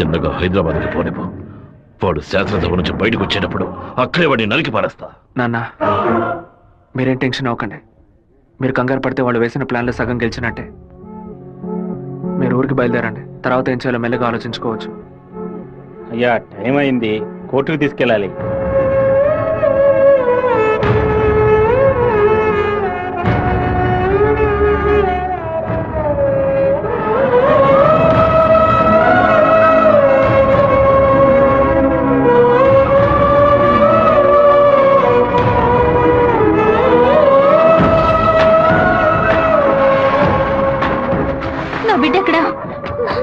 చిన్నగా హైదరాబాద్కి పోనిపో. వాడు శాస్త్రసభ నుంచి బయటకు వచ్చేటప్పుడు అక్కడే వాడిని నరికి పారేస్తా. నాన్న మీరేం టెన్షన్ అవ్వకండి. మీరు కంగారు పడితే వాళ్ళు వేసిన ప్లాన్లో సగం గెలిచినట్టే. మీరు ఊరికి బయలుదేరండి. తర్వాత ఏం చేయాలో మెల్లగా ఆలోచించుకోవచ్చు. అయ్యా టైం అయింది, కోర్టుకు తీసుకెళ్ళాలి.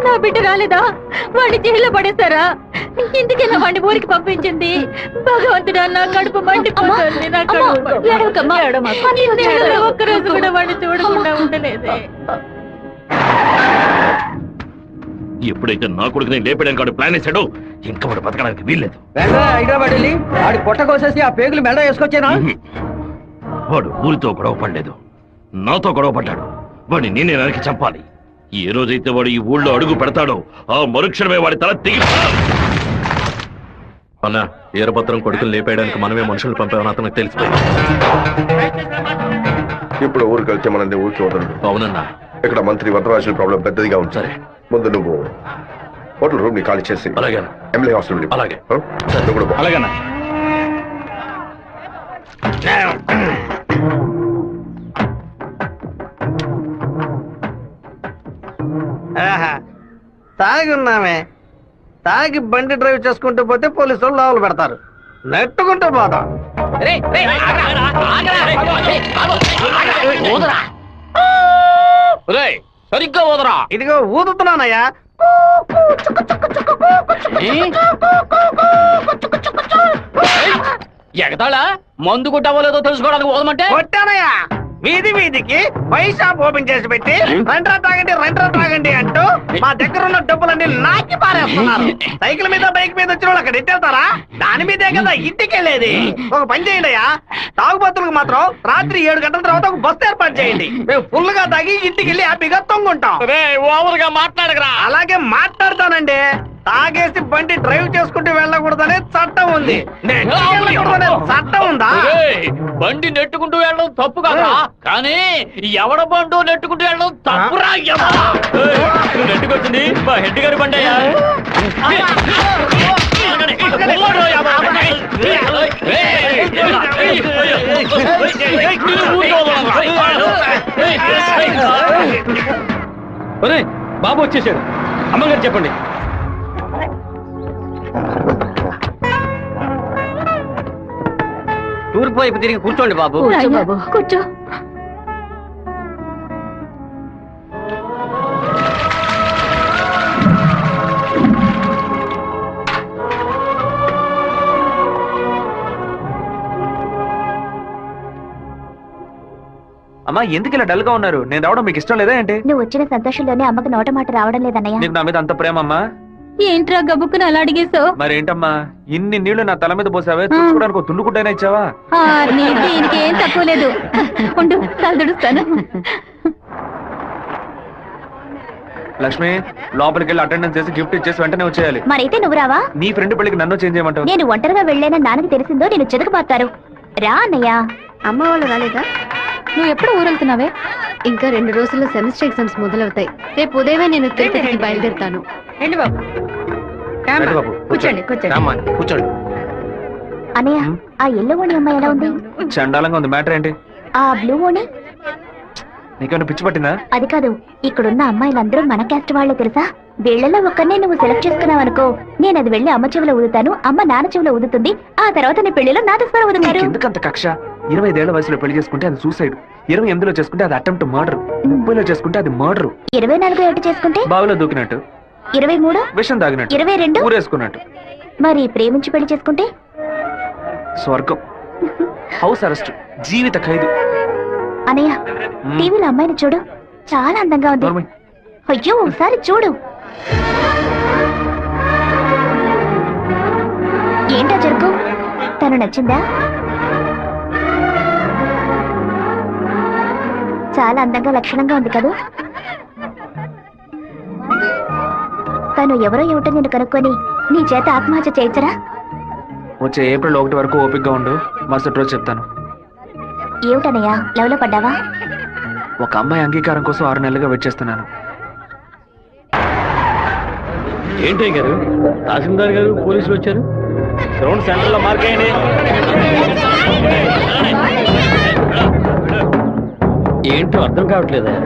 నా బిడ్డ రాలేదా? వాడిని జైల్లో పడేస్తారా? ఇందుకెళ్ళ వాడిని ఊరికి పంపించింది. భగవంతుడా, నా కడుపు మండిపోతుంది. ఒక్కరోజు కూడా వాడిని చూడకుండా ఉండలేదే. ఎప్పుడైతే నా కొడుకు నేను లేపడానికి వాడు ప్లాన్ వేసాడో ఇంకా వాడు బతకడానికి వీల్లేదు. హైదరాబాద్ వెళ్ళి వాడి పొట్ట కోసేసి ఆ పేగులు మెడ వేసుకొచ్చానా? వాడు ఊరితో గొడవ పడలేదు, నాతో గొడవ పడ్డాడు. వాడిని నేనే నరికి చంపాలి. ఏ రోజైతే వాడు ఈ ఊళ్ళో అడుగు పెడతాడో ఆ మరుక్షణమే వాడి తల తెగి. అన్న ఈరభద్రం కొడుకులు లేపేయడానికి మనమే మనుషులు పంపామని అతనికి తెలిసిపోయింది. ఇప్పుడు ఊరికి వెళ్తే మన ఊరికి వదలడు. అవునన్నా, ఇక్కడ మంత్రి వరదరాజుల ప్రాబ్లం పెద్దదిగా ఉంది. సరే ముందు నువ్వు హోటల్ రూమ్ ని ఖాళీ చేసి అలాగే ఎమ్మెల్యే హాస్టల్ అలాగే అలాగేనా? తాగి ఉన్నామే, తాగి బండి డ్రైవ్ చేసుకుంటూ పోతే పోలీసు వాళ్ళు లోపల పెడతారు. నెట్టుకుంటూ పోతాం. సరిగ్గా ఊదరా. ఇదిగో ఊదుతున్నానయ్యా. ఎగతాళా? మందు కొట్టవలేదో తెలుసుకోవడానికి ఊదమంటే కొట్టానయ్యా. వీధి వీధికి పైసా ఓపెన్ చేసి పెట్టి రెండ్రా తాగండి అంటూ మా దగ్గర ఉన్న డబ్బులన్నీ నాకి పారేస్తున్నారు. సైకిల్ మీద బైక్ మీద వచ్చిన వాళ్ళు అక్కడ ఎట్టేస్తారా? దాని మీదే కదా ఇంటికి వెళ్ళేది. ఒక పని చేయండి అయ్యా, తాగుబోతులకు మాత్రం రాత్రి 7 గంటల తర్వాత ఒక బస్సు ఏర్పాటు చేయండి. మేము ఫుల్ గా తాగి ఇంటికి వెళ్ళి హ్యాపీగా తొంగుంటాం. ఓవర్గా మాట్లాడగరా. అలాగే మాట్లాడతానండి. తాగేసి బండి డ్రైవ్ చేసుకుంటూ వెళ్ళకూడదనే చట్టం ఉంది. చట్టం ఉందా? బండి నెట్టుకుంటూ వెళ్ళడం తప్పు కదా, కానీ ఎవడ బండు నెట్టుకుంటూ వెళ్ళడం తప్పురా. నెట్టుకొచ్చింది మా హెడ్ గారి బండి అయ్యా. బాబు వచ్చేసాడు. అమ్మగారు చెప్పండి. తూర్పు వైపు తిరిగి కూర్చోండి బాబు. కూర్చో. అమ్మా ఎందుకు ఇలా డల్ గా ఉన్నారు? నేను రావడం మీకు ఇష్టం లేదా ఏంటి? నువ్వు వచ్చిన సంతోషంలోనే అమ్మకి నోట మాట రావడం లేదన్నయ్య. నీకు నా మీద అంత ప్రేమ అమ్మా? ఏంట్రా గబుక్కుని అలా అడిగేసావు? మరేంటమ్మా ఇన్ని నీళ్లు నా తల మీద పోసావే, చూసుకోవడానికి తుండుకుంటైనా ఇచ్చావా? ఏం తక్కువ లేదు. ఉండు, తలదుడుస్తాను. లక్ష్మి లోపలికి వెళ్ళి అటెండెన్స్ చేసి గిఫ్ట్ ఇచ్చేసి వెంటనే వచ్చేయాలి. మరైతే నువ్వు రావా? నీ ఫ్రెండ్ పెళ్లికి నన్ను చేంజ్ చేయమంటావు? నేను ఒంటరిగా వెళ్ళానని నాన్నకి తెలిసిందో నేను చెదకబాతారు. రా అన్నయ్య. అమ్మ వాళ్ళు రాలేదా? నువ్వు ఎప్పుడు ఊరెళ్తున్నావే? ఇంకా 2 రోజుల్లో సెమిస్టర్ ఎగ్జామ్స్ మొదలవుతాయి. రేపు ఉదయమే నేను తిరుపతికి బయలుదేరుతాను. కూర్చోండి. అన్నయ్య, ఆ ఎల్లో ఓణి అమ్మాయి ఎలా ఉంది? చండాలంగా ఉంది. మ్యాటర్ ఏంటి? ఆ బ్లూ ఓణి నీకేమైనా పిచ్చి పట్టిందా? అది కాదు, ఇక్కడున్న అమ్మాయిలందరూ మన క్యాస్ట్ వాళ్లే తెలుసా? వీళ్లలో ఒక్కనే నువ్వు సెలెక్ట్ చేసుకున్నావు అనుకో, నేను అది వెళ్ళి అమ్మ చెవిలో ఊదుతాను, అమ్మ నాన్న చెవిలో ఊదుతుంది, ఆ తర్వాత నీ పెళ్లిలో నా దస్వర ఊదుతారు. ఎందుకంత కక్ష? 25 ఏళ్ల వయసులో పెళ్లి చేసుకుంటే అది సూసైడ్, 28లో చేసుకుంటే అది అటెంప్ట్ మర్డర్, 30లో చేసుకుంటే అది మర్డర్, 24 ఏట చేసుకుంటే బావిలో దూకినట్టు, 23 విషం తాగినట్టు, 22 ఊరేసుకున్నట్టు. మరి ప్రేమించి పెళ్లి చేసుకుంటే స్వర్గం, హౌస్ అరెస్ట్, జీవిత ఖైదు. అనయ్య, టీవీలో అమ్మాయిని చూడు, చాలా అందంగా ఉంది. అయ్యో ఒకసారి చూడు. ఏంటా జరుగు? తను నచ్చిందా? చాలా అందంగా లక్షణంగా ఉంది కదూ? తను ఎవరో ఏమిటో నేను కనుక్కొని నీ చేత ఆత్మహత్య చేయించరా? వచ్చే ఏప్రిల్ 1 వరకు ఓపికగా ఉండు, మరుసటి రోజు చెప్తాను. ఏమిటనయ్యా, లవ్లో పడ్డావా? ఒక అమ్మాయి అంగీకారం కోసం 6 నెలలుగా వెయిట్ చేస్తున్నాను. ఏంటి గారు, తహసీల్దార్ గారు పోలీసులు వచ్చారు. గ్రౌండ్ సెంటర్ లో మార్క్ అయ్యండి. ఏంటో అర్థం కావట్లేదా?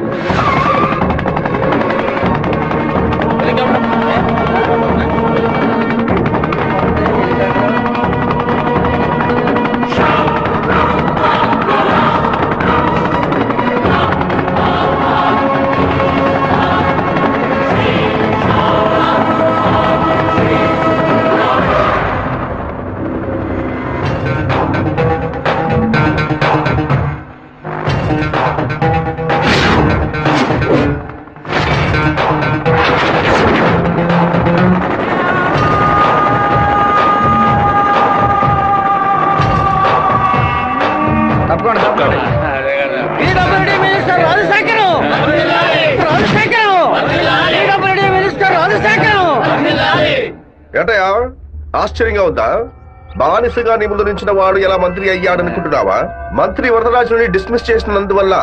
ఏంటయ్యా ఆశ్చర్యంగా ఉందా? బానిసగా నీ ముందు నుంచిన వాడు ఎలా మంత్రి అయ్యాడనుకుంటున్నావా? మంత్రి వరదరాజుని డిస్మిస్ చేసినందువల్ల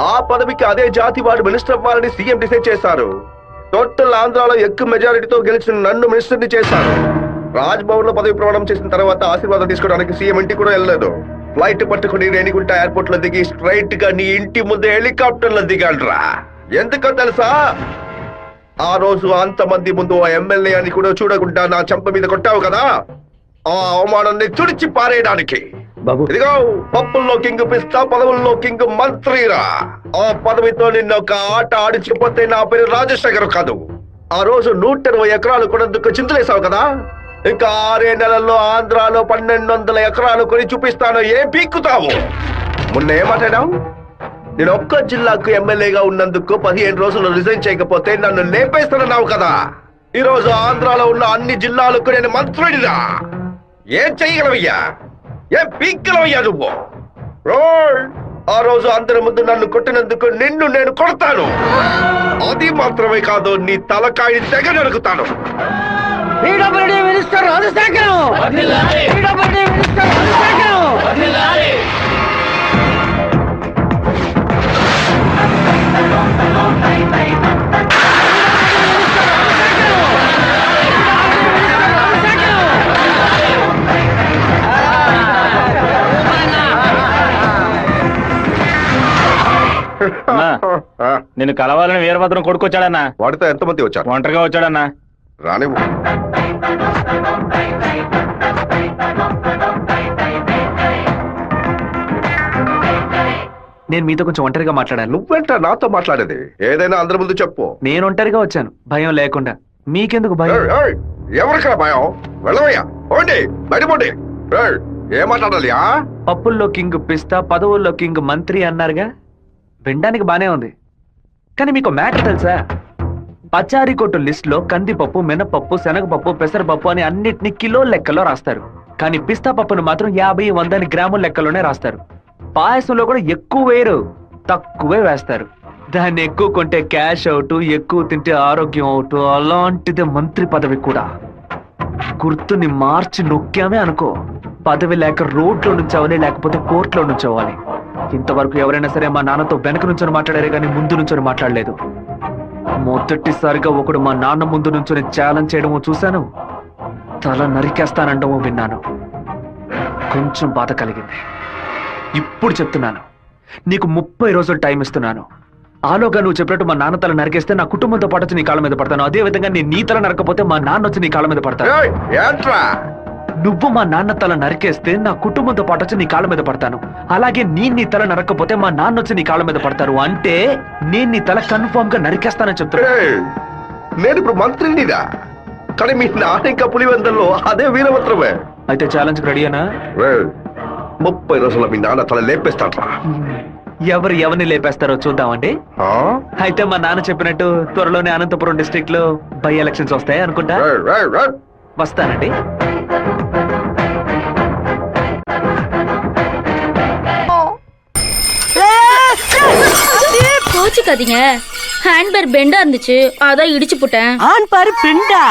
ఆ పదవికి అదే జాతి వాడు మినిస్టర్ అవ్వాలని సీఎం డిసైడ్ చేశారు. టోటల్ ఆంధ్రాలో ఎక్కువ మెజారిటీతో గెలిచిన నన్ను మినిస్టర్ని చేశారు. రాజ్ భవన్ లో పదవి ప్రమాణం చేసిన తర్వాత ఆశీర్వాదం తీసుకోవడానికి సీఎం ఇంటికి కూడా వెళ్ళలేదు. ఫ్లైట్ పట్టుకుని రేణిగుంట ఎయిర్పోర్ట్ లో దిగి స్ట్రైట్ గా నీ ఇంటి ముందే హెలికాప్టర్ లో దిగాలరా. ఎందుకో తెలుసా? ఆ రోజు అంతమంది ముందు ఆ ఎమ్మెల్యే అని కూడా చూడకుండా నా చెంప మీద కొట్టావు కదా, ఆ అవమానాన్ని తుడిచి పారేయడానికి. బాబు ఇదిగో పప్పుల్లో కింగ్ పిస్తా, పదవుల్లో కింగ్ మంత్రిరా. ఆ పదవితో నిన్న ఒక ఆట ఆడిచిపోతే నా పేరు రాజశేఖర్ కాదు. ఆ రోజు 120 ఎకరాలు కొనేందుకు చింతలేసావు కదా, ఇంకా 6 నెలల్లో ఆంధ్రాలో 1200 ఎకరాలు కొని చూపిస్తాను. ఏం పీక్కుతావు? మొన్న ఏమాటాడావు? నేను ఒక్క జిల్లాకు ఎమ్మెల్యేగా ఉన్నందుకు 15 రోజులు రిజైన్ చేయకపోతే నన్ను లేపేస్తానన్నావు కదా. ఈ రోజు ఆంధ్రాలో ఉన్న అన్ని జిల్లాలకు నేను మంత్రుడిరా. ఏం చెయ్యగలవయ్యా? ఏం పీక్కలవయ్యా నువ్వు? ఆ రోజు అందరి ముందు నన్ను కొట్టినందుకు నిన్ను నేను కొడతాను. అది మాత్రమే కాదు, నీ తలకాయ తెగ నరుకుతాను. మినిస్టర్ రాజశేఖరం. మినిస్టర్ రాజశేఖరం. నిన్ను కలవాలని వీరభద్రం కొడుకొచ్చాడన్నా. వాడితో ఎంతమంది వచ్చారు? ఒంటరిగా వచ్చాడన్నా. రానివ్వు. నేను మీతో కొంచెం ఒంటరిగా మాట్లాడాను. నువ్వేంటా నాతో మాట్లాడేది? ఏదైనా అందరి ముందు చెప్పు. నేను ఒంటరిగా వచ్చాను, భయం లేకుండా. మీకెందుకు భయం? ఎవరికైనా భయం? వెళ్ళవయ్యా, పోండి, బయటపోండి. ఏం మాట్లాడాలి? పప్పుల్లో కింగ్ పిస్తా, పదవుల్లో కింగ్ మంత్రి అన్నారుగా, వినడానికి బానే ఉంది. కానీ మీకు మ్యాటర్ తెలుసా? పచారీ కొట్టు లిస్ట్ లో కందిపప్పు, మినపప్పు, శనగపప్పు, పెసరపప్పు అని అన్నిటినీ కిలో లెక్కలో రాస్తారు. కానీ పిస్తా పప్పును మాత్రం 50, 100 గ్రాముల లెక్కలోనే రాస్తారు. పాయసంలో కూడా ఎక్కువ వేయరు, తక్కువే వేస్తారు. దాన్ని ఎక్కువ కొంటే క్యాష్ అవుట్, ఎక్కువ తింటే ఆరోగ్యం అవుట్. అలాంటిదే మంత్రి పదవి కూడా. గుర్తుని మార్చి నొక్కామే అనుకో, పదవి లేక రోడ్లో నుంచోవాలి, లేకపోతే కోర్టులో నుంచోవాలి. ఇంతవరకు ఎవరైనా సరే మా నాన్నతో వెనక నుంచొని మాట్లాడారే కానీ ముందు నుంచొని మాట్లాడలేదు. మొదటిసారిగా ఒకడు మా నాన్న ముందు నుంచొని ఛాలెంజ్ చేయడమో చూశాను, తల నరికేస్తానండమో విన్నాను. కొంచెం బాధ కలిగింది. ఇప్పుడు చెప్తున్నాను, నీకు 30 రోజులు టైం ఇస్తున్నాను. ఆలోగా నువ్వు చెప్పినట్టు మా నాన్న తల నరికేస్తే నా కుటుంబంతో పాటు వచ్చి నీ కాళ్ళ మీద పడతాను. అదే విధంగా నేను నీ తల నరకపోతే మా నాన్న వచ్చి నీ కాళ్ళ మీద పడతాను. నువ్వు మా నాన్న తల నరికేస్తే నా కుటుంబంతో పాటు వచ్చి నీ కాళ్ళ మీద పడతాను. అలాగే నీ తల నరకపోతే మా నాన్న వచ్చి నీ కాళ్ళ మీద పడతారు. అంటే నేను నీ తల కన్ఫర్మ్ గా నరికేస్తానని చెప్తాను. నేను ఇప్పుడు మంత్రినిరా, కానీ మీ నాన్న ఇంకా పులివెందల్లో అదే వీరభద్రమే. అయితే ఛాలెంజ్ రెడీనా? 30 రోజుల్లో మీ నాన్న తల లేపేస్తాడ్రా. ఎవరిని లేపేస్తారో చూద్దామండి. అయితే మా నాన్న చెప్పినట్టు త్వరలోనే అనంతపురం డిస్ట్రిక్ట్ లో బై ఎలక్షన్స్ వస్తాయి అనుకుంటా. వస్తానండి. கோச்சுக்காதீங்க ஹேண்ட்பேர் பெண்டா இருந்துச்சு அதான் இடிச்சு போட்டேன். ஆண் பாரு பெண்டா.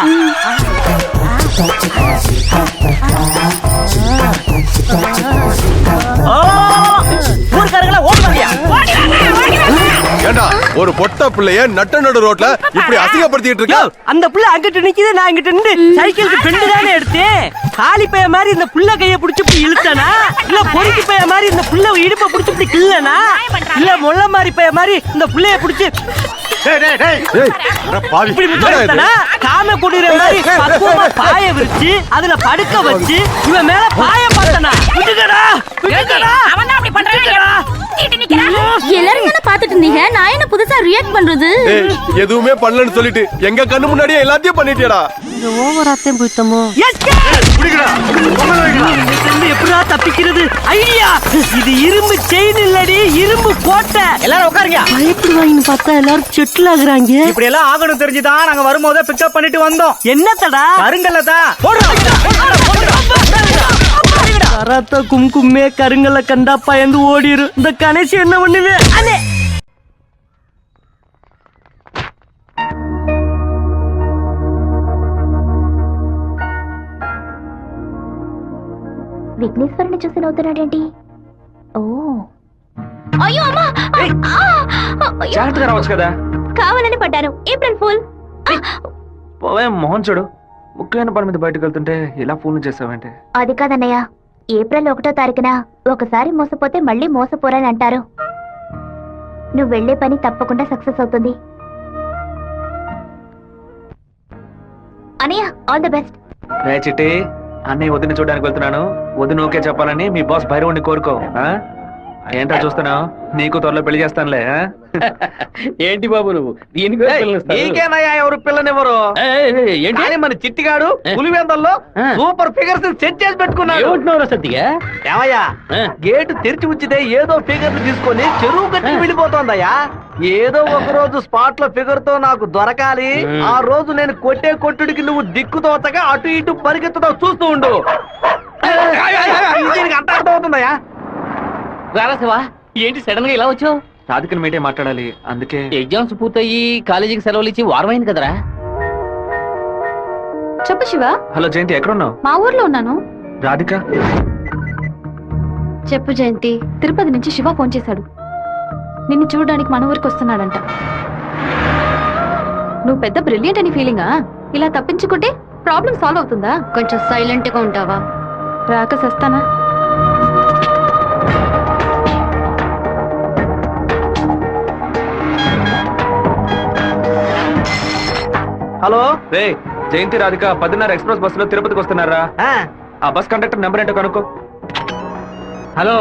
ஏண்டா ஒரு பொட்ட பிள்ளைய நட்ட நடு ரோட்ல இப்படி அசிங்கப்படுத்திட்டு இருக்க? அந்த புள்ள அங்கிட்டு நிக்குது, நான் இங்கிட்டு நின்று சைக்கிளுக்கு பெண்டு தானே எடுத்தேன். காலி பைய மாதிரி இந்த புள்ள கைய புடிச்சு இப்படி இழுத்தனா, இல்ல பொறுக்கி பைய மாதிரி இந்த புள்ள இடுப்ப புடிச்சு இப்படி கிள்ளனா, இல்ல முள்ள மாதிரி பைய மாதிரி இந்த புள்ளைய புடிச்சு இப்படி முத்தனா, காம குடிற மாதிரி பக்குவமா பாய விரிச்சு அதுல படுக்க வச்சு இவன் மேல பாய பார்த்தனா. விட்டுடா விட்டுடா, அவன் அப்படி பண்றானே. எல்லாரும் என்ன பாத்துட்டு இருந்தீங்க, நான் என்ன புதுசா ரியாக்ட் பண்றது? எதுவுமே பண்ணலன்னு சொல்லிட்டு எங்க கண்ணு முன்னாடியே எல்லாத்தையும் பண்ணிட்டியடா. இந்த ஓவராத்தையும் போய்த்தமோ. எப்படா தப்பிக்கிறது? ஐடியா, இது இரும்பு செயின் இல்லடி, இரும்பு கோட்டை. எல்லாரும் உட்காருங்க. பயப்படுவாங்கன்னு பார்த்தா எல்லாரும் செட்டில் ஆகுறாங்க. இப்படி எல்லாம் ஆகணும் தெரிஞ்சுதான் நாங்க வரும்போதே பிக்கப் பண்ணிட்டு வந்தோம். என்னத்தடா? கருங்கல்ல கராத்தா கும்கும்மே கருங்கல்ல கண்டா பயந்து ஓடிரும். இந்த கணேசி என்ன பண்ணுவே? அண்ணே విఘ్నేశ్వరుని చూసి నవ్వుతున్నాడేంటి? ఓ అయ్యో అమ్మా, జాగ్రత్తగా రావచ్చు కదా. కావాలని పడ్డాను. April fool. పోవే మోహన్ చూడు, ముఖ్యమైన పని మీద బయటకు వెళ్తుంటే ఇలా ఫోన్ చేసావంటే? అది కాదన్నయ్య, ఏప్రిల్ 1వ తారీఖున ఒకసారి మోసపోతే మళ్ళీ మోసపోరని అంటారు. నువ్వు వెళ్లే పని తప్పకుండా సక్సెస్ అవుతుంది. అన్నయ్య, ఆల్ ద బెస్ట్. రే చిట్టి, అన్నయ్య వదిన చూడడానికి వెళ్తున్నాను. వదిన ఓకే చెప్పాలని మీ బాస్ భైరవుని కోరుకో. ఏంటో చూస్తున్నావు, నీకు త్వరలో పెళ్లి చేస్తానులే. ఏంటి బాబు నువ్వు దీనికి నీకేనయ్యా ఎవరు పిల్లనివ్వరు? ఏంటి మన చిట్టిగాడు పులివెందల్లో సూపర్ ఫిగర్స్ సెట్ చేసి పెట్టుకున్నాడు. ఏమంటున్నావు సత్తిగా? ఏమయ్యా, గేటు తెరిచి ఉంచితే ఏదో ఫిగర్ తీసుకొని చెరువు కట్టి వెళ్ళిపోతోందయ్యా. ఏదో ఒక రోజు స్పాట్ లో ఫిగర్ తో నాకు దొరకాలి. ఆ రోజు నేను కొట్టే కొట్టుడికి నువ్వు దిక్కుతోతగా అటు ఇటు పరిగెత్తుతావు, చూస్తూ ఉండు. దీనికి అంత అర్థం అవుతుందయ్యా. రారా శివా, ఏంటి సడన్ గా ఇలా వచ్చావు? రాధికని మీటే మాట్లాడాలి, అందుకే. ఎగ్జామ్స్ పూర్తయి కాలేజీకి సెలవులు ఇచ్చి వారమైంది కదరా. చెప్పు శివ. హలో జయంతి, ఎక్కడున్నావు? మా ఊర్లో ఉన్నాను. రాధిక చెప్పు జయంతి. తిరుపతి నుంచి శివ ఫోన్ చేశాడు. నిన్ను చూడడానికి మన ఊరికి వస్తున్నాడంట. నువ్వు పెద్ద బ్రిలియంట్ అని ఫీలింగా? ఇలా తప్పించుకుంటే ప్రాబ్లం సాల్వ్ అవుతుందా? కొంచెం సైలెంట్ గా ఉంటావా? రాక సస్తానా? హలో రే, జయంతి రాధిక 10:30 ఎక్స్ప్రెస్ బస్సులో తిరుపతికి వస్తున్నారా? ఆ బస్ కండక్టర్ నెంబర్ ఏంటో కనుక్కో. హలో,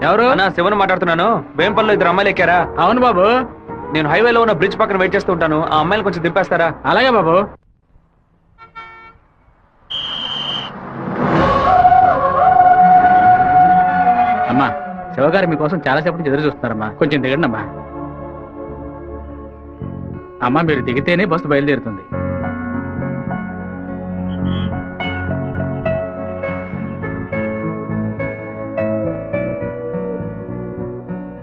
ఎవరు? అన్నా, శివన్ మాట్లాడుతున్నాను. వేంపల్లో 2 అమ్మాయిలు ఎక్కారా? అవును బాబు. నేను హైవేలో ఉన్న బ్రిడ్జ్ పక్కన వెయిట్ చేస్తూ ఉంటాను. ఆ అమ్మాయిలు కొంచెం దింపేస్తారా? అలాగే బాబు. అమ్మా, శివగారు మీకోసం చాలాసేపు నుంచి ఎదురు చూస్తున్నారమ్మా, కొంచెం దిగండి అమ్మా. అమ్మా, మీరు దిగితేనే బస్సు బయలుదేరుతుంది.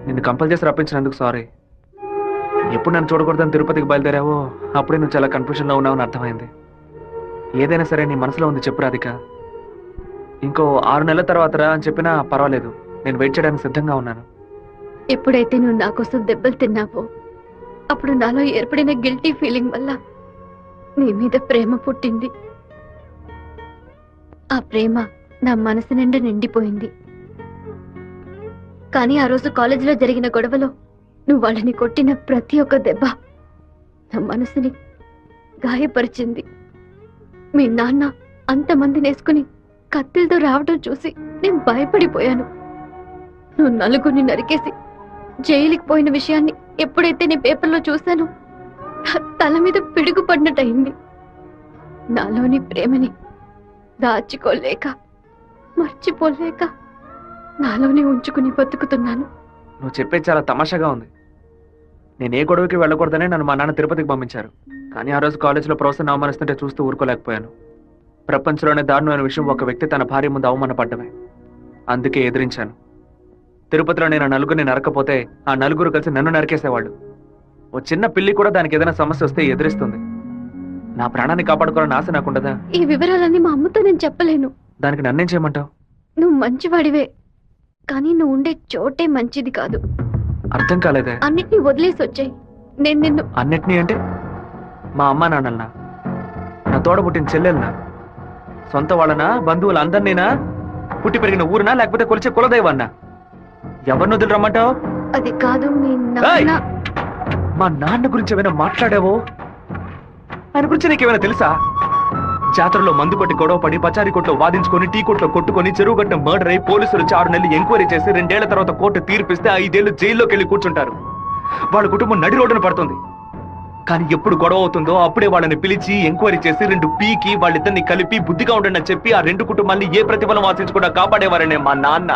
నిన్ను కంపల్ చేసి రప్పించినందుకు సారీ. ఎప్పుడు నన్ను చూడకూడదని తిరుపతికి బయలుదేరావో అప్పుడే నువ్వు చాలా కన్ఫ్యూజన్ లో ఉన్నావని అర్థమైంది. ఏదైనా సరే నీ మనసులో ఉంది చెప్పు రాధిక. ఇంకో 6 నెలల తర్వాత రా అని చెప్పినా పర్వాలేదు, నేను వెయిట్ చేయడానికి సిద్ధంగా ఉన్నాను. ఎప్పుడైతే నువ్వు నా కోసం దెబ్బలు తిన్నావో అప్పుడు నాలో ఏర్పడిన గిల్టీ ఫీలింగ్ వల్ల నీ మీద ప్రేమ పుట్టింది. ఆ ప్రేమ నా మనసు నిండా నిండిపోయింది. కానీ ఆ రోజు కాలేజీలో జరిగిన గొడవలో నువ్వు వాళ్ళని కొట్టిన ప్రతి ఒక్క దెబ్బ నా మనసుని గాయపరిచింది. మీ నాన్న అంతమందిని వేసుకుని కత్తిలతో రావడం చూసి నేను భయపడిపోయాను. నువ్వు నలుగురిని నరికేసి జైలుకి పోయిన విషయాన్ని ఎప్పుడైతే నేను పేపర్లో చూశానో తల మీద పిడుగు పడినట్టయింది. నాలోని ప్రేమని దాచుకోలేక మర్చిపోలేక నాలోనే ఉంచుకుని బతుకుతున్నాను. నువ్వు చెప్పేది చాలా తమాషాగా ఉంది. నేను ఏ గొడవకి వెళ్ళకూడదని నన్ను మా నాన్న తిరుపతికి పంపించారు. కానీ ఆ రోజు కాలేజీలో ప్రొఫెసర్ అవమానిస్తుంటే చూస్తూ ఊరుకోలేకపోయాను. ప్రపంచంలోనే దారుణమైన విషయం ఒక వ్యక్తి తన భార్య ముందు అవమానపడ్డమే. అందుకే ఎదిరించాను. తిరుపతిలో నేను 4 నరకపోతే ఆ 4 కలిసి నన్ను నరికేసేవాళ్ళు. ఓ చిన్న పిల్లి కూడా దానికి ఏదైనా సమస్య వస్తే ఎదురిస్తుంది. నా ప్రాణాన్ని కాపాడుకోవాలని ఆశ నాకుండదా? ఈ వివరాలన్నీ మా అమ్మతో నేను చెప్పలేను. దానికి నన్నేం చేయమంటావు? నువ్వు మంచివాడివే, కానీ నువ్వు ఉండే చోటే మంచిది కాదు. అర్థం కాలేదే. అన్నిటినీ వదిలేసి వచ్చాయి. నేను నిన్ను అన్నిటినీ అంటే మా అమ్మ నాన్నలనా, నా తోడబుట్టిన చెల్లెలనా, సొంత వాళ్ళనా, బంధువులందరినీనా, పుట్టి పెరిగిన ఊరునా, లేకపోతే కొలిచే కులదైవాన్నా? ఎవరిని వదిలి రమ్మంటావు? అది కాదు మీ నాన్న. మా నాన్న గురించి ఏమైనా మాట్లాడావో? ఆయన గురించి నీకేమైనా తెలుసా? జాతరలో మందు కొట్టి గొడవ పడి పచారీ కొట్లో వాదించుకొని టీ కొట్లో కొట్టుకొని చెరువు గట్టిన మర్డర్ అయి పోలీసులు 6 నెలలు ఎంక్వైరీ చేసి 2 ఏళ్ల తర్వాత కోర్టు తీర్పిస్తే 5 ఏళ్లు జైల్లోకి వెళ్ళి కూర్చుంటారు. వాళ్ళ కుటుంబం నడి రోడ్డున పడుతుంది. కానీ ఎప్పుడు గొడవ అవుతుందో అప్పుడే వాళ్ళని పిలిచి ఎంక్వైరీ చేసి 2 పీకి వాళ్ళిద్దరిని కలిపి బుద్ధిగా ఉండండి అని చెప్పి ఆ 2 కుటుంబాన్ని ఏ ప్రతిఫలం ఆశించకుండా కాపాడేవారనే మా నాన్న.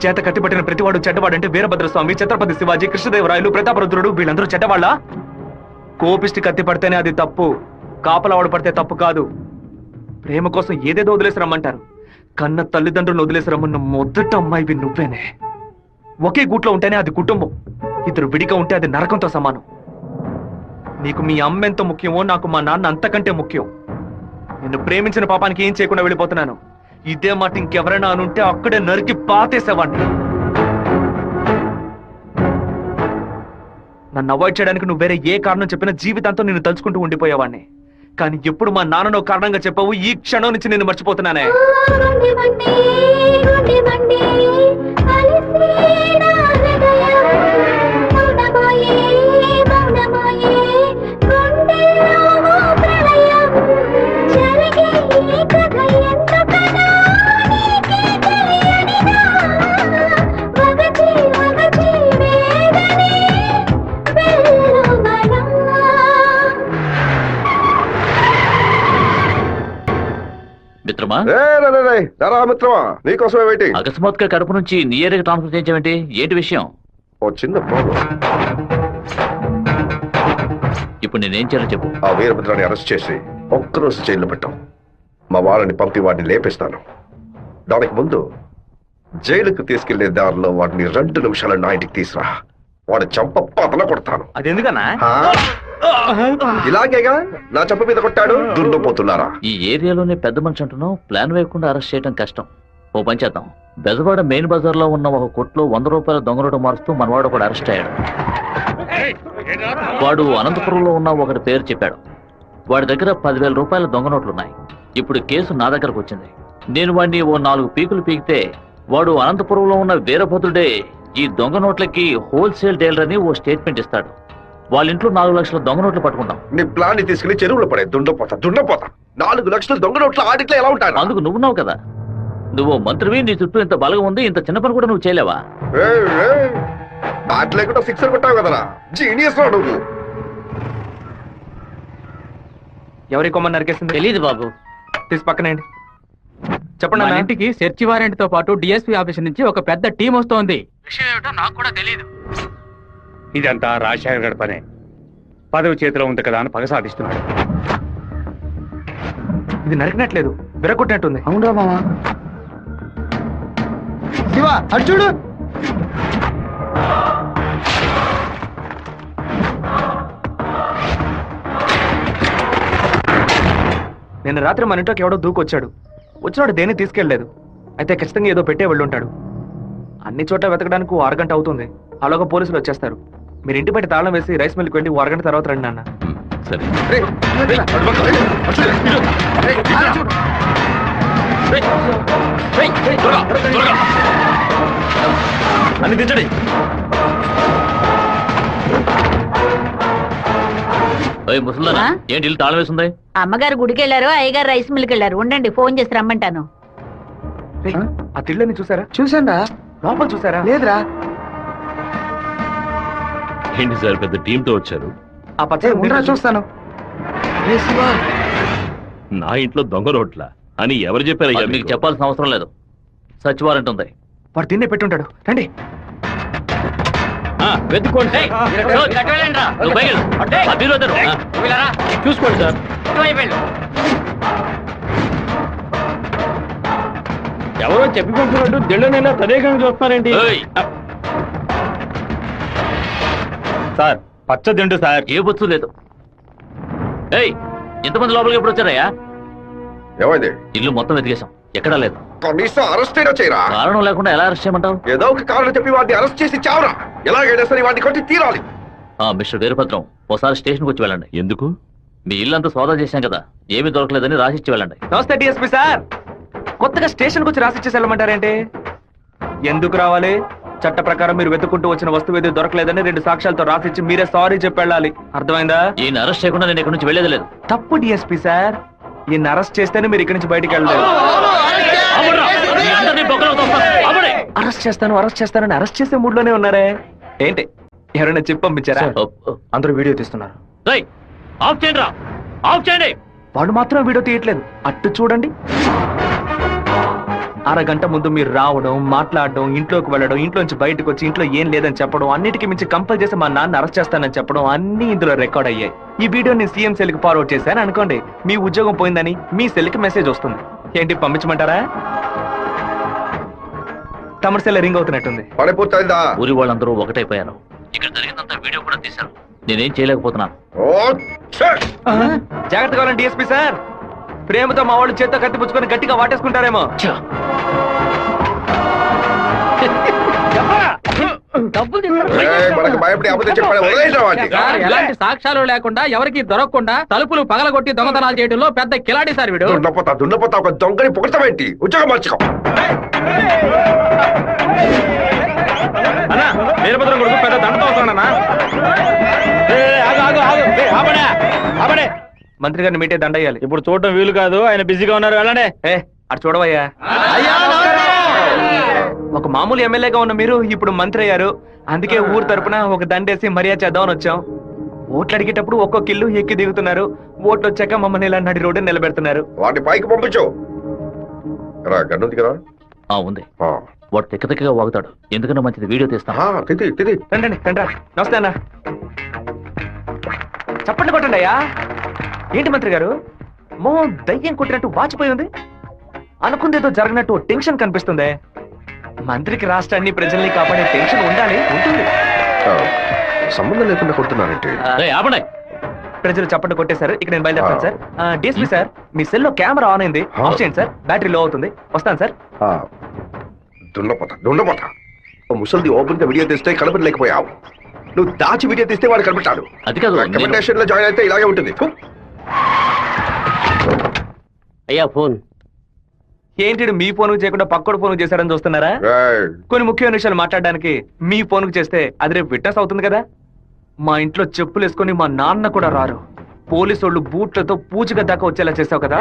చేత కట్టిపట్టిన ప్రతివాడు చెడ్డవాడంటే వీరభద్రస్వామి, ఛత్రపతి శివాజీ, కృష్ణదేవరాయలు, ప్రతాపరుద్రుడు వీళ్ళందరూ చెడ్డవాళ్ళ? కోపిష్టి కత్తి పడితేనే అది తప్పు, కాపలవాడు పడితే తప్పు కాదు. ప్రేమ కోసం ఏదేదో వదిలేసి రమ్మంటారు. కన్న తల్లిదండ్రులను వదిలేసి రమ్మన్న మొదట అమ్మాయివి నువ్వేనే. ఒకే గూట్లో ఉంటేనే అది కుటుంబం, 2 విడిగా ఉంటే అది నరకంతో సమానం. నీకు మీ అమ్మ ఎంత ముఖ్యమో నాకు మా నాన్న అంతకంటే ముఖ్యం. నిన్ను ప్రేమించిన పాపానికి ఏం చేయకుండా వెళ్ళిపోతున్నాను. ఇదే మాట ఇంకెవరైనా అనుంటే అక్కడే నరికి పాతేసేవాడిని. నన్ను అవాయిడ్ చేయడానికి నువ్వు వేరే ఏ కారణం చెప్పినా జీవితాంతం నిన్ను తలుచుకుంటూ ఉండిపోయేవాడిని. కానీ ఎప్పుడు మా నాన్ననో కారణంగా చెప్పావు, ఈ క్షణం నుంచి నేను మర్చిపోతున్నానే. మిత్రమా, మిత్రమా, నీకోసమే వెయిటింగ్. అకస్మాత్తుగా కడుపు నుంచి నీ ఏరియాకి ట్రాన్స్ఫర్ చేయించావేంటి? ఏంటి విషయం? ఓ చిన్న ప్రాబ్లం. ఇప్పుడు నేనేం చేయాలో చెప్పు. ఆ వీరభద్రాన్ని అరెస్ట్ చేసి ఒక్కరోజు జైల్లో పెట్టాం. మా వాళ్ళని పంపి వాడిని లేపేస్తాను. దానికి ముందు జైలుకు తీసుకెళ్లే దారిలో వాడిని 2 నిమిషాలు నా ఇంటికి తీసురా. వాడు చంప పతల కొడతాను. అది ఎందుకన్నా? ఇలాగేగా నా చంప మీద కొట్టాడు. దున్నపోతున్నారా? ఈ ఏరియాలోనే పెద్ద మనిషి అంటున్నావు, ప్లాన్ వేయకుండా అరెస్ట్ చేయడం కష్టం. ఓ పని చేద్దాం, బెజవాడ మెయిన్ బజార్ లో ఉన్న ఒక కొట్లో 100 రూపాయల దొంగ నోటు మారుస్తూ మనవాడు కూడా అరెస్ట్ అయ్యాడు. వాడు అనంతపురంలో ఉన్న ఒకటి పేరు చెప్పాడు. వాడి దగ్గర 10,000 రూపాయల దొంగ నోట్లున్నాయి. ఇప్పుడు కేసు నా దగ్గరకు వచ్చింది. నేను వాడిని ఓ 4 పీకులు పీకితే వాడు అనంతపురంలో ఉన్న వీరభద్రుడే ఈ దొంగ నోట్లకి హోల్సేల్ డీలర్ అని ఓ స్టేట్మెంట్ ఇస్తాడు. వాళ్ళ ఇంట్లో 4 లక్షల దొంగ నోట్లు పట్టుకుంటాం. నీ ప్లాన్ ని తీసుకెళ్లి చెరువులో పడే. దుండపోతా 4 లక్షల దొంగ నోట్ల ఆడిట్లో ఎలా ఉంటాను? అందుకు నువ్వున్నావు కదా, నువ్వు మంత్రివి, నీ చుట్టూ ఇంత బలగం ఉంది, ఇంత చిన్న పని కూడా నువ్వు చేయలేవా? బ్యాట్ లేకుండా 6 కొట్టావు కదరా, జీనియస్ రా నువ్వు. ఎవరి కొమ్మని నరికేసింది? తెలియదు బాబు. తీసి పక్కనేయండి. చెప్పండి. మన ఇంటికి సెర్చ్ వారెంట్ తో పాటు డిఎస్పీ ఆఫీస్ నుంచి ఒక పెద్ద టీం వస్తోంది. విషయం ఏమిటో నాకు కూడా తెలియదు. ఇదంతా రాజశేఖర్ గడి పనే. పదవి చేతిలో ఉంది కదా అని పగ సాధిస్తున్నాడు. ఇది నరికినట్లేదు, విరగొట్టినట్టుంది. అవునా మామా? శివ అటు చూడు. నిన్న రాత్రి మన ఇంట్లోకి ఎవడో దూకొచ్చాడు. వచ్చినాడు దేన్ని తీసుకెళ్లేదు. అయితే ఖచ్చితంగా ఏదో పెట్టే వెళ్ళుంటాడు. అన్ని చోట్ల వెతకడానికి 1 అరగంట అవుతుంది. అలాగా పోలీసులు వచ్చేస్తారు. మీరు ఇంటి బయట తాళం వేసి రైస్ మిల్కి వెళ్ళి 1 అరగంట తర్వాత రండి నాన్న. సరే. అన్ని తెచ్చండి. ముసలిదానా, ఏంటి ఇల్లు తాళం వేసింది? అమ్మగారు గుడికి వెళ్ళారు, అయ్యగారు రైస్ మిల్కి వెళ్ళారు. ఉండండి, ఫోన్ చేసి రమ్మంటాను. ఆ తిళ్ళని చూసారా? చూసాండా? లోపల చూసారా? లేదురా. ఏంటి సార్, పెద్ద టీంతో వచ్చారు? ఆ పచ్చ చూస్తాను. నా ఇంట్లో దొంగ నోట్ల అని ఎవరు చెప్పారయ్యా? అది మీకు చెప్పాల్సిన అవసరం లేదు. సచ్ వారెంట్ ఉంది. వాడు తిన్నే పెట్టుంటాడు. రండి. వెతుక్కోండి. చూసుకోండి సార్. ఎవరో చెప్పి పంపినట్టు దిళ్ళనైనా తదేకంగా చూస్తున్నారేంటి? Sir, పచ్చదిండు sir. ఏ బొచ్చు లేదు. ఏయ్, ఇంతమంది లోపలికి ఎప్పుడు వచ్చారయ్యా? ఏమైంది? ఇల్లు మొత్తం వెతికేశాం, ఎక్కడా లేదు. కనీసం అరెస్ట్ అయినా చేయరా? కారణం లేకుండా ఎలా అరెస్ట్ చేయమంటావు? ఏదో ఒక కారణం చెప్పి వాడిని అరెస్ట్ చేసి చావరా. ఎలాగైనా సరే వాడిని కొట్టి తీరాలి. మిస్టర్ వీరభద్రం, ఒకసారి స్టేషన్కి వచ్చి వెళ్ళండి. ఎందుకు? మీ ఇల్లంతా సోదా చేశాం కదా, ఏమీ దొరకలేదని రాసిచ్చి వెళ్ళండి. నమస్తే డిఎస్పీ సార్. కొత్తగా స్టేషన్కి వచ్చి రాసిచ్చేసి వెళ్ళమంటారేంటి? ఎందుకు రావాలి? చట్ట ప్రకారం మీరు వెతుక్కుంటూ వచ్చిన వస్తువు ఏది దొరకలేదని 2 సాక్ష్యాలతో రాసిచ్చి మీరే సారీ చెప్పి వెళ్ళాలి. అర్థమైందా? ఈయన అరెస్ట్ చేయకుండా నేను ఇక్కడి నుంచి వెళ్ళేది లేదు. తప్పు డిఎస్పీ సార్. ఈయన అరెస్ట్ చేస్తేనే మీరు ఇక్కడి నుంచి బయటికి వెళ్ళలేదు. అరెస్ట్ చేస్తానని అరెస్ట్ చేసే మూడ్ లోనే ఉన్నారే ఏంటి? ఎవరైనా చెప్పి పంపించారా? అందరూ వీడియో తీస్తున్నారు. ఆఫ్ చేయండి రా, ఆఫ్ చేయండి. వాడు మాత్రం వీడియో తీయట్లేదు. అట్టు చూడండి. అరగంట ముందు మీరు రావడం, మాట్లాడడం, ఇంట్లోకి వెళ్ళడం, ఇంట్లోంచి బయటకు వచ్చి ఇంట్లో ఏం లేదని చెప్పడం, అన్నిటికీ మించి కంపల్ చేసి మా నాన్న అరెస్ట్ చేస్తానని చెప్పడం అన్ని ఇందులో రికార్డ్ అయ్యాయి. ఈ వీడియో నేను సీఎం సెల్ కి ఫార్వర్డ్ చేశాను అనుకోండి, మీ ఉద్యోగం పోయిందని మీ సెల్ కి మెసేజ్ వస్తుంది. ఏంటి, పంపించమంటారా? తమిళ సెల్ రింగ్ అవుతున్నట్టుంది. ఊరి వాళ్ళందరూ ఒకటైపోయారు. ఇక్కడ జరిగిందంతా వీడియో కూడా తీశారు. నేనేం చేయలేకపోతున్నాను. జాగ్రత్తగా ఉండండి డిఎస్పీ సార్. ప్రేమతో మా వాళ్ళు చేత్తో కత్తి పుచ్చుకొని గట్టిగా వాటేసుకుంటారేమో. ఎలాంటి సాక్ష్యాలు లేకుండా ఎవరికి దొరకకుండా తలుపులు పగలగొట్టి దొంగతనాలు చేయడంలో పెద్ద కిలాడి సార్ వీడు. దున్నపోతా ఒక దొంగని పొగడతామేంటి? ఉద్యోగం మార్చుకో. అన్నా, వీరభద్రం కొడుకు పెద్ద దండతో వస్తాడన్నా. మంత్రి గారిని మీటే దండయ్యాలి. ఇప్పుడు చూడటం వీలు కాదు, ఆయన బిజీగా ఉన్నారు. వెళ్ళండి. అటు చూడవయ్యా. ఒక మామూలు ఎమ్మెల్యేగా ఉన్న మీరు ఇప్పుడు మంత్రి అయ్యారు. అందుకే ఊరు తరపున ఒక దండేసి మర్యాద చేద్దామని వచ్చాం. ఓట్లు అడిగేటప్పుడు ఒక్కొక్క ఇల్లు ఎక్కి దిగుతున్నారు. ఓట్లు వచ్చాక మమ్మల్ని ఇలా నడి రోడ్డు నిలబెడుతున్నారు. వాటి పైకి పంపించు. ఉంది. వాడు తిక్కగా వాగుతాడు. ఎందుకన్నా మంచిది, వీడియో తీస్తాను. రండి. నమస్తే అన్న. చెప్పండి, కొట్టండి అయ్యా. ఏంటి మంత్రి గారు, మోహన్ దయ్యం కొట్టినట్టు వాచిపోయి ఉంది. అనుకుందేదో జరగనట్టు టెన్షన్ కనిపిస్తుంది. మంత్రికి రాష్ట్రాన్ని ప్రజల్ని కాపాడే టెన్షన్ ఉండాలి, ఉంటుంది. సంబంధం లేకుండా కొడుతున్నారంటే ప్రజలు చప్పట్లు కొట్టేశారు. ఇక్కడ నేను బయలుదేరుతాను సార్. డిఎస్పీ సార్, మీ సెల్లో కెమెరా ఆన్ అయింది. ఆఫ్ చేయండి సార్, బ్యాటరీ లో అవుతుంది. వస్తాను సార్. దున్నపోతా ముసలిది ఓపెన్ గా వీడియో తీస్తే కనపడలేకపోయావు. నువ్వు దాచి వీడియో తీస్తే వాడు కనిపెట్టాడు. అది కాదు, రికమెండేషన్ లో జాయిన్ అయితే ఇలాగే ఉంటుంది. అయ్యా ఫోన్ ఏంటి, మీ ఫోన్ చేయకుండా పక్కడు ఫోన్ చేశారని చూస్తున్నారా? కొన్ని ముఖ్యమైన విషయాలు మాట్లాడడానికి మీ ఫోన్ చేస్తే అది రేపు విట్నెస్ అవుతుంది కదా. మా ఇంట్లో చెప్పులు వేసుకొని మా నాన్న కూడా రారు. పోలీసు వాళ్ళు బూట్లతో పూజగా దాకా వచ్చేలా చేసావు కదా.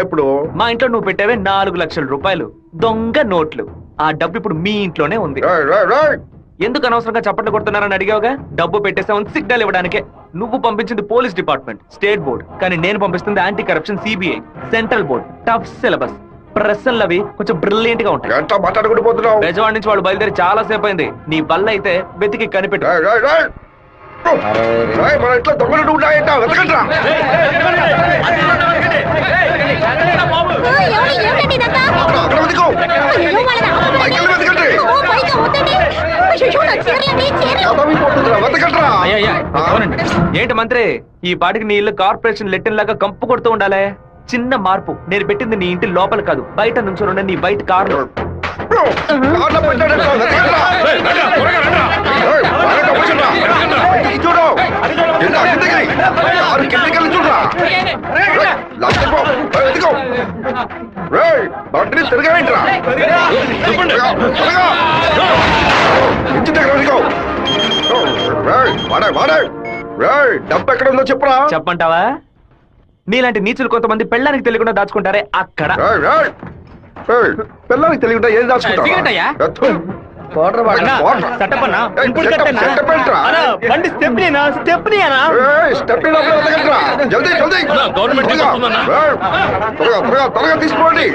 ఇప్పుడు మా ఇంట్లో నువ్వు పెట్టావే 4 లక్షల రూపాయలు దొంగ నోట్లు. ఆ డబ్బు ఇప్పుడు మీ ఇంట్లోనే ఉంది. ఎందుకు అనవసరంగా చప్పట్లు కొడుతున్నారని అడిగావుగా. డబ్బు పెట్టేసామని సిగ్నల్ ఇవ్వడానికే. నువ్వు పంపించింది పోలీస్ డిపార్ట్మెంట్, స్టేట్ బోర్డ్. కానీ నేను పంపిస్తుంది anti corruption CBI, central board. Tough syllabus, ప్రశ్నలు అవి కొంచెం బ్రిలియంట్ గా ఉంటాయి. బెజవాడ నుంచి వాళ్ళు బయలుదేరి చాలా సేపు అయింది. నీ వల్ల అయితే వెతికి కనిపెట్టు. మన ఇంట్లో దొంగలు ఉన్నాయంట, వెతకండ్రా. ఏంటి మంత్రి, ఈ పాటికి నీ ఇల్లు కార్పొరేషన్ లెట్టిన్ లాగా కంపు కొడుతూ ఉండాలి. చిన్న మార్పు. నేను పెట్టింది నీ ఇంటి లోపల కాదు, బయట నుంచి నీ బయట కారు. డబ్బు ఎక్కడ ఉందో చెప్పరా? చెప్పంటావా? నీలాంటి నీచులు కొంతమంది పెళ్ళానికి తెలియకుండా దాచుకుంటారే అక్కడ. పిల్లలకి తెలియకుండా ఏది దాచుకుంటా? తీసుకోండి.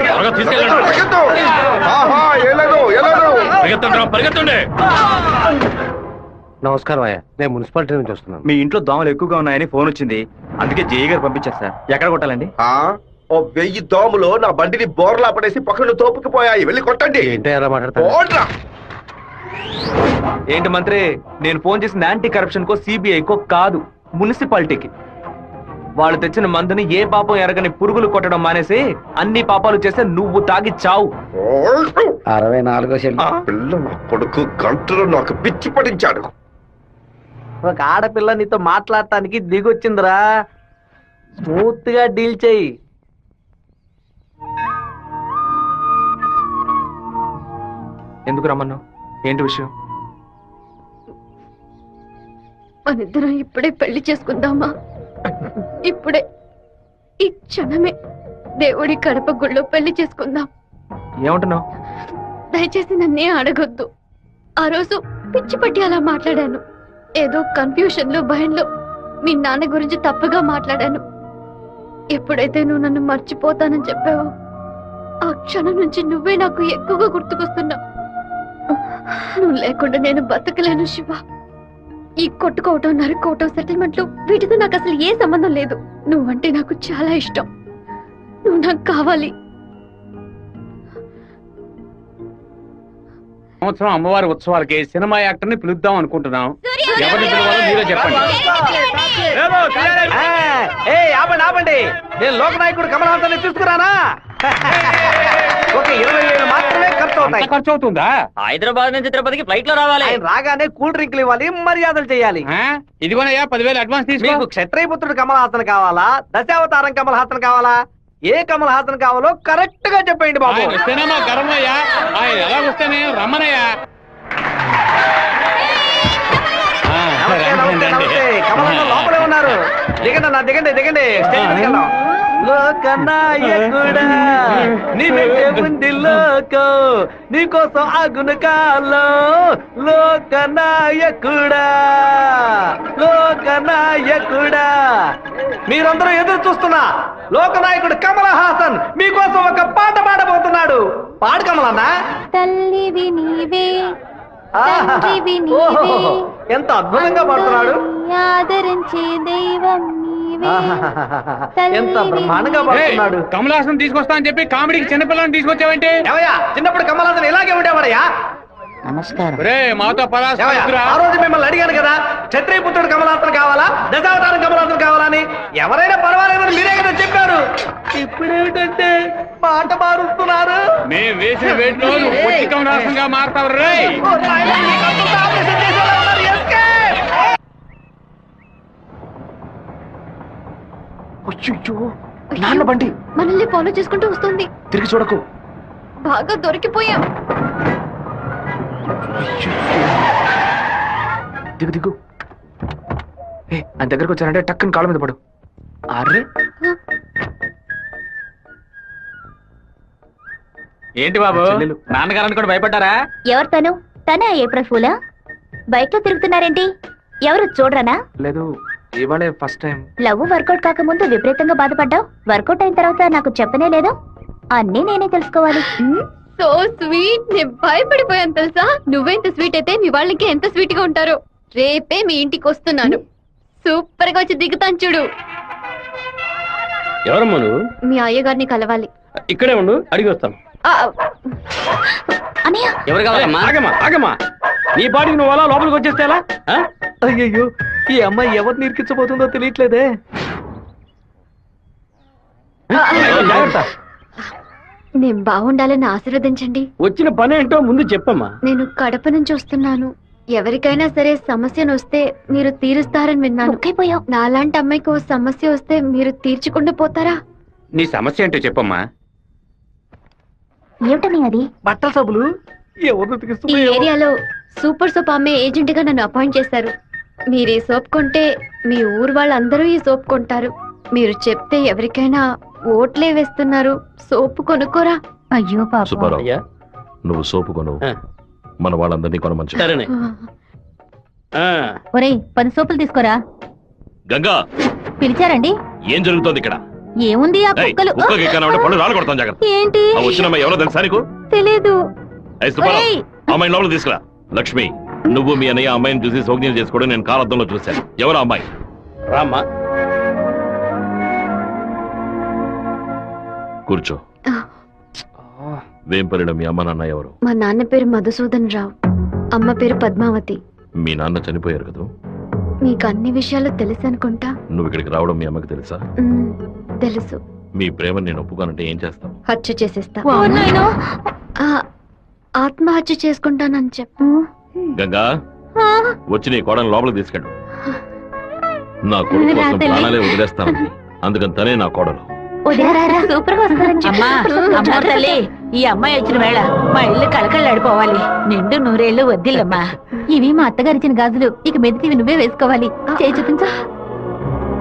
నమస్కారం అయ్యా, నేను మున్సిపాలిటీ నుంచి వస్తున్నాను. మీ ఇంట్లో దోమలు ఎక్కువగా ఉన్నాయని ఫోన్ వచ్చింది. అందుకే జేఈ గారు పంపించారు సార్. ఎక్కడ కొట్టాలండి? ఓ 1000 దోమలు నా బండిని బోర్లా పడేసి పక్కన తోపుకుపోయాయి. వెళ్ళి కొట్టండి. ఏంటో ఎలా మాట్లాడతారు? ఏంటి మంత్రి, నేను ఫోన్ చేసిన యాంటీ కరప్షన్ కో సిబిఐకో కాదు, మున్సిపాలిటీకి. వాళ్ళు తెచ్చిన మందుని ఏ పాపం ఎరగని పురుగులు కొట్టడం మానేసి అన్ని పాపాలు చేస్తే నువ్వు తాగి చావు. 64 పిల్ల నా కొడుకు గంటలో నాకు పిచ్చి పడించాడు. ఒక ఆడపిల్ల నీతో మాట్లాడటానికి దిగొచ్చిందిరా, స్మూత్ గా డీల్ చెయ్యి. ఎందుకు రమ్మన్నావు? ఏంటి విషయం? మనిద్దరం ఇప్పుడే పెళ్లి చేసుకుందామా? ఇప్పుడే, ఈ క్షణమే దేవుడి కడప గుళ్ళో పెళ్లి చేసుకుందాం. ఏమంటున్నావు? దయచేసి నన్నే అడగొద్దు. ఆ రోజు పిచ్చి పట్టి అలా మాట్లాడాను. ఏదో కన్ఫ్యూషన్ లో భయంలో మీ నాన్న గురించి తప్పుగా మాట్లాడాను. ఎప్పుడైతే నువ్వు నన్ను మర్చిపోతానని చెప్పావో ఆ క్షణం నుంచి నువ్వే నాకు ఎక్కువగా గుర్తుకొస్తున్నావు. నువ్వు లేకుండా నేను బతకలేను శివ. ఈ కొట్టుకోవటం, నరుకోవటం, సెటిల్మెంట్లు వీటితో నాకు అసలు ఏ సంబంధం లేదు. నువ్వంటే నాకు చాలా ఇష్టం. నువ్వు నాకు కావాలి. సంవత్సరం అమ్మవారి ఉత్సవాలకి సినిమా యాక్టర్ ని పిలుద్దాం అనుకుంటున్నాం. ఎవరిని పిలవాలో మీరే చెప్పండి. ఆపండి, నేను లోకనాయకుడు కమల్ హాసన్ తీసుకురానా? ఒక 20,000 మాత్రమే ఖర్చు అవుతాయి. ఖర్చు అవుతుందా? హైదరాబాద్ నుంచి తిరుపతికి ఫ్లైట్ లో రావాలి. ఆయన రాగానే కూల్ డ్రింక్లు ఇవ్వాలి, మర్యాదలు చేయాలి. ఇదిగోనయ్యా 10,000 అడ్వాన్స్ తీసుకో. మీకు క్షత్రియపుత్రుడు కమల్ హాసన్ కావాలా, దశావతారం కమల్ హాసన్ కావాలా? ఏ కమల్ హాసన్ కావాలో కరెక్ట్ గా చెప్పండి బాబు. ఆయన వస్తేనే మా గర్వయ్యా, ఆయన ఎలా వస్తేనే రమ్మనయ్యా. కమల్ హాసన్ లోపలే ఉన్నారు. దిగండి అన్న, దిగండి దిగండి, స్టేజ్ మీదకి వెళ్దాం. లోకనాయకుడా నీ వెంటే ఉంది లోకం, నీకోసం ఆగును కాలం. లోకనాయకుడా, లోకనాయకుడా, మీరందరూ ఎదురు చూస్తున్నా లోకనాయకుడు కమల్ హాసన్ మీకోసం ఒక పాట పాడబోతున్నాడు. పాడు కమలన్నా. తల్లివి నీవే, తండ్రివి ఓహో, నీవే, ఎంత అద్భుతంగా పాడుతున్నాడు. ఆదరించే దైవం నీవే. ఎంత బ్రహ్మాండంగా పాడుతున్నాడు. కమల్ హాసన్ తీసుకొస్తా అని చెప్పి కామెడీకి చిన్నపిల్లని తీసుకొచ్చావంటే? ఏవయ్యా, చిన్నప్పుడు కమల్ హాసన్ ఇలాగే ఉండేవాడయ్యా. నమస్కారం. మాతో ఆ రోజు మిమ్మల్ని అడిగాను కదా, క్షత్రియపుత్రుడు కమల్ హాసన్ కావాలా, దశావతారం కమల్ హాసన్ కావాలని. ఎవరైనా పర్వాలేదని మీరే కదా చెప్పారు. ఇప్పుడేమిటంటే మాట మారుస్తున్నారు. మేము వేసిన వేట్లో పొట్టి కమల్ హాసన్ గా మారుతావు రే. నాన్న బండి మనల్ని ఫాలో చేసుకుంటూ వస్తుంది. తిరిగి చూడకు. బాగా దొరికిపోయాం. దిగు దిగు. ఆయన దగ్గరకు వచ్చారంటే టక్కుని కాళ్ళ మీద పడు. అర్రే, ఏంటి బాబు, నాన్నగారని కూడా భయపడ్డారా? ఎవరు తను? తనే ఏప్రిల్ ఫూలా? బైక్ లో తిరుగుతున్నారేంటి? ఎవరు చూడరానా? లేదు, ఇవాళే ఫస్ట్ టైం. లవ్ వర్కౌట్ కాకముందు విపరీతంగా బాధపడ్డావు, వర్కౌట్ అయిన తర్వాత నాకు చెప్పనే లేదు. అన్నీ నేనే తెలుసుకోవాలి. So sweet. నేను భయపడిపోయాను తెలుసా. నువ్వెంత స్వీట్ అయితే మీ వాళ్ళకి ఎంత స్వీట్ గా ఉంటారో. రేపే మీ ఇంటికి వస్తున్నాను. సూపర్ గా వచ్చి దిగుతాను చూడు. ఎవరమ్మా నువ్వు? మీ అయ్యగారిని కలవాలి. ఇక్కడే ఉండు, అడిగి వస్తాను. అన్నయ్య, ఎవరు కావాలమ్మా? ఆగమ్మా ఆగమ్మా, నీ పాటికి నువ్వు అలా లోపలికి వచ్చేస్తే ఎలా? అయ్యయ్యో, ఈ అమ్మాయి ఎవరిని ఇరికించబోతుందో తెలియట్లేదే. జాగ్రత్త. నేను బాగుండాలని ఆశీర్వదించండి. వచ్చిన పని ఏంటో ముందు చెప్పమ్మా. నేను కడప నుంచి వస్తున్నాను. ఎవరికైనా సరే సమస్యను వస్తే మీరు తీరుస్తారని విన్నాను. నాలాంటి అమ్మాయికి ఓ సమస్య వస్తే మీరు తీర్చకుండా పోతారా? నీ సమస్య ఏంటో చెప్పమ్మా. ఏమిటని అది? బట్టల సబ్బులు ఈ ఏరియాలో సూపర్ సోప్ అమ్మే ఏజెంట్ గా నన్ను అపాయింట్ చేశారు. మీరు ఈ సోప్ కొంటే మీ ఊరు వాళ్ళందరూ ఈ సోప్ కొంటారు. మీరు చెప్తే ఎవరికైనా ఓట్లే వేస్తున్నారు. సోపు కొనుక్కోరా. అయ్యో పాప. సుబ్బారావు, నువ్వు సోపు కొను, మన వాళ్ళందరినీ కొనమంచు. సరేనే. ఒరేయ్, 10 సోపులు తీసుకోరా. గంగా, పిలిచారండి? ఏం జరుగుతోంది ఇక్కడ? ఏముంది, ఆ కుక్కలు. పళ్ళు రాలు కొడతాం, జాగ్రత్త. ఏంటి? వచ్చిన అమ్మాయి ఎవరో తెలుసా నీకు? తెలీదు. సుబ్బారావు, అమ్మాయి లోపల తీసుకురా. లక్ష్మి, నువ్వు మీ అన్నయ్య అమ్మాయిని చూసి సౌజ్ఞం చేసుకోవడం నేను కాలద్దంలో చూశాను. ఎవరు అమ్మాయి? రామ్మా, కూర్చో. వేంపల్లిలో మీ అమ్మ నాన్న ఎవరు? మా నాన్న పేరు మధుసూదన్ రావు. అమ్మ పేరు పద్మావతి. మీ నాన్న చనిపోయారు కదా? మీకు అన్ని విషయాలు తెలుసు అనుకుంటా. నువ్వు ఇక్కడికి రావడం మీ అమ్మకి తెలుసా? తెలుసు. మీ ప్రేమ నేను ఒప్పుకోనంటే ఏం చేస్తావు? హత్య చేసేస్తా. ఆత్మహత్య చేసుకుంటానని చెప్పు. గంగా, వచ్చి నీ కోడని లోపలికి తీసుకెళ్ళు. నా కొడుకు కోసం ప్రాణాలే వదిలేస్తానండి, అందుకని తనే నా కోడలు. సూపర్ గా వస్తారని ఈ అమ్మాయి వచ్చిన వేళ మా ఇల్లు కలకళ్ళాడిపోవాలి. నిండు నూరేళ్లు వద్దిల్లమ్మా. ఇవి మా అత్తగారిచ్చిన గాజులు, ఇక మెదిటివి నువ్వే వేసుకోవాలి. చేయి చూపించు.